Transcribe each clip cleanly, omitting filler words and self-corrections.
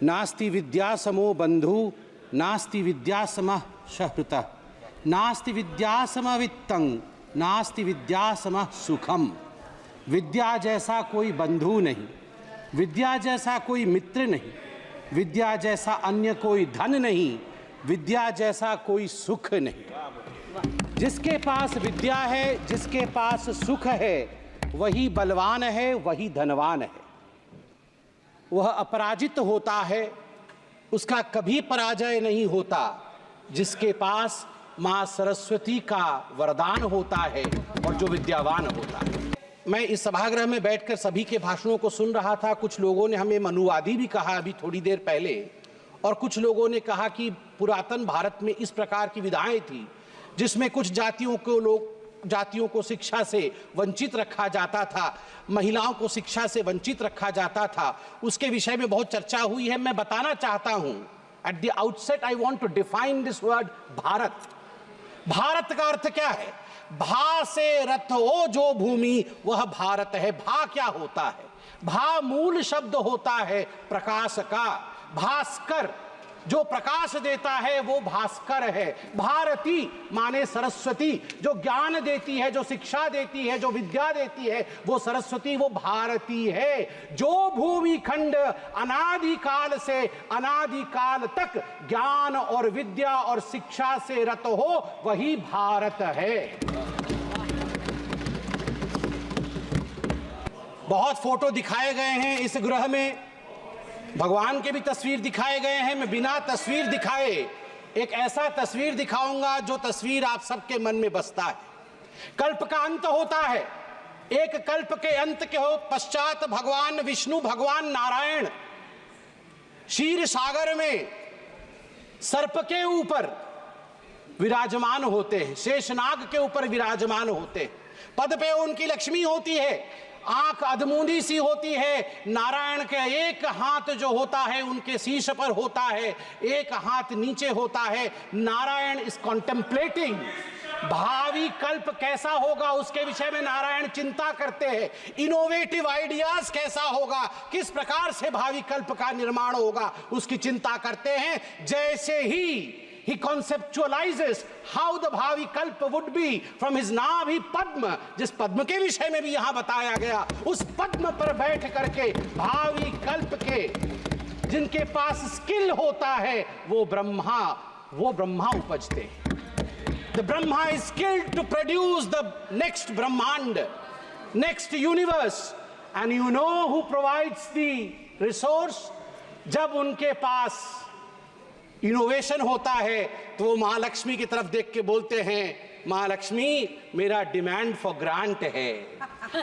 नास्ति विद्या समो बंधु नास्ति विद्या समः सहृतः नास्ति विद्या समः वित्तं नास्ति विद्या समः सुखम। विद्या जैसा कोई बंधु नहीं, विद्या जैसा कोई मित्र नहीं, विद्या जैसा अन्य कोई धन नहीं, विद्या जैसा कोई सुख नहीं। जिसके पास विद्या है, जिसके पास सुख है, वही बलवान है, वही धनवान है। वह अपराजित होता है, उसका कभी पराजय नहीं होता। जिसके पास माँ सरस्वती का वरदान होता है और जो विद्यावान होता है। मैं इस सभागृह में बैठकर सभी के भाषणों को सुन रहा था। कुछ लोगों ने हमें मनुवादी भी कहा अभी थोड़ी देर पहले, और कुछ लोगों ने कहा कि पुरातन भारत में इस प्रकार की विधाएं थी जिसमें कुछ जातियों को शिक्षा से वंचित रखा जाता था, महिलाओं को शिक्षा से वंचित रखा जाता था। उसके विषय में बहुत चर्चा हुई है। मैं बताना चाहता हूं, at the outset I want to define this word Bharat. Bharat का अर्थ क्या है? भा से रथ हो जो भूमि, वह भारत है। भा क्या होता है? भा मूल शब्द होता है प्रकाश का। भास्कर, जो प्रकाश देता है वो भास्कर है। भारती माने सरस्वती, जो ज्ञान देती है, जो शिक्षा देती है, जो विद्या देती है, वो सरस्वती, वो भारती है। जो भूमि खंड अनादिकाल से अनादिकाल तक ज्ञान और विद्या और शिक्षा से रत हो, वही भारत है। बहुत फोटो दिखाए गए हैं इस गृह में, भगवान के भी तस्वीर दिखाए गए हैं। मैं बिना तस्वीर दिखाए एक ऐसा तस्वीर दिखाऊंगा जो तस्वीर आप सबके मन में बसता है। कल्प का अंत होता है, एक कल्प के अंत के हो पश्चात भगवान विष्णु, भगवान नारायण क्षीर सागर में सर्प के ऊपर विराजमान होते हैं, शेषनाग के ऊपर विराजमान होते हैं। पद पे उनकी लक्ष्मी होती है, आंख अधमूंदी सी होती है। नारायण के एक हाथ जो होता है उनके शीश पर होता है, एक हाथ नीचे होता है। नारायण इज कॉन्टेम्पलेटिंग, भावी कल्प कैसा होगा उसके विषय में नारायण चिंता करते हैं। इनोवेटिव आइडियाज कैसा होगा, किस प्रकार से भावी कल्प का निर्माण होगा, उसकी चिंता करते हैं। जैसे ही he conceptualizes how the भावी कल्प would be from his नाभि पद्म, जिस पद्म के विषय में भी यहां बताया गया, उस पद्म पर बैठ करके भावी कल्प के जिनके पास स्किल होता है वो ब्रह्मा उपजते हैं। The Brahma is skilled to produce the next ब्रह्मांड, next universe, and you know who provides the resource? जब उनके पास इनोवेशन होता है तो वो महालक्ष्मी की तरफ देख के बोलते हैं, महालक्ष्मी मेरा डिमांड फॉर ग्रांट है,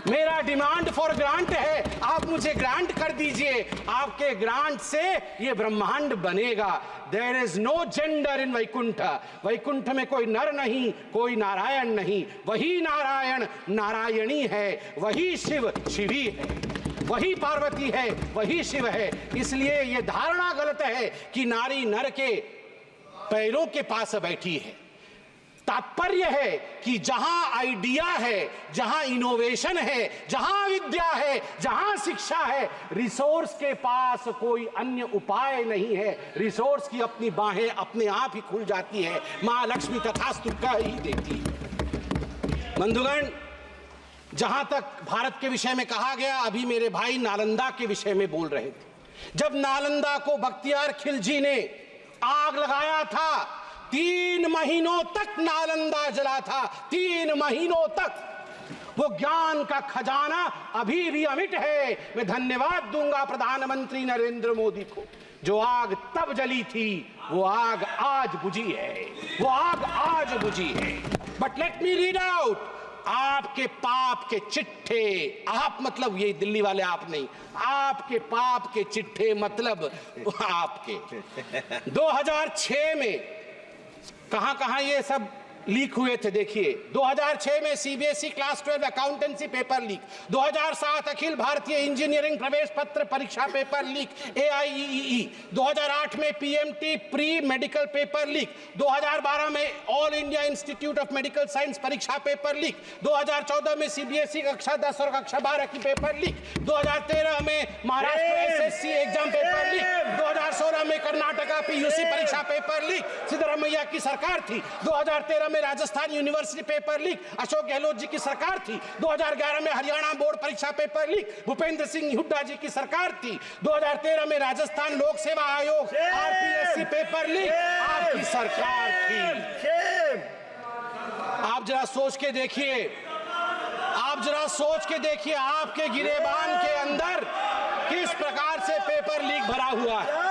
मेरा डिमांड फॉर ग्रांट है, आप मुझे ग्रांट कर दीजिए, आपके ग्रांट से ये ब्रह्मांड बनेगा। There is no gender in Vaikuntha, Vaikuntha में कोई नर नहीं, कोई नारायण नहीं, वही नारायण नारायणी है, वही शिव शिवी है, वही पार्वती है, वही शिव है। इसलिए यह धारणा गलत है कि नारी नर के पैरों के पास बैठी है। तात्पर्य है कि जहां आइडिया है, जहां इनोवेशन है, जहां विद्या है, जहां शिक्षा है, रिसोर्स के पास कोई अन्य उपाय नहीं है। रिसोर्स की अपनी बाहें अपने आप ही खुल जाती है, मां लक्ष्मी तथास्तु कह ही देती है। बंधुगण, जहां तक भारत के विषय में कहा गया, अभी मेरे भाई नालंदा के विषय में बोल रहे थे। जब नालंदा को बख्तियार खिलजी ने आग लगाया था, 3 महीनों तक नालंदा जला था, 3 महीनों तक। वो ज्ञान का खजाना अभी भी अमिट है। मैं धन्यवाद दूंगा प्रधानमंत्री नरेंद्र मोदी को, जो आग तब जली थी वो आग आज बुझी है, वो आग आज बुझी है। But let me read out आपके पाप के चिट्ठे, आप मतलब ये दिल्ली वाले आप नहीं, आपके पाप के चिट्ठे मतलब आपके 2006 में कहां ये सब लीक हुए थे। देखिए 2006 में CBSE class 12 accountancy paper leak, 2007 Akhil Bharatiya engineering प्रवेश पत्र परीक्षा पेपर लीक AIEEE, 2008 में PMT pre medical paper leak, 2012 में all India institute of medical science परीक्षा पेपर लीक, 2014 में सीबीएसई कक्षा 10 और कक्षा 12 की पेपर लीक, 2013 में Maharashtra SSC exam paper leak, 2017 Karnataka PUC परीक्षा पेपर लीक सिद्धरामैया की सरकार थी। 2013 में Rajasthan university paper leak Ashok Gehlot ji की सरकार थी। 2011 में हरियाणा बोर्ड परीक्षा पेपर लीक भूपेंद्र सिंह हुड्डा जी की सरकार थी। 2013 में राजस्थान लोक सेवा आयोग आरपीएससी पेपर लीक आपकी सरकार थी। आप जरा सोच के देखिए, आप जरा सोच के देखिए आपके गिरेबान के अंदर किस प्रकार से पेपर लीक भरा हुआ है।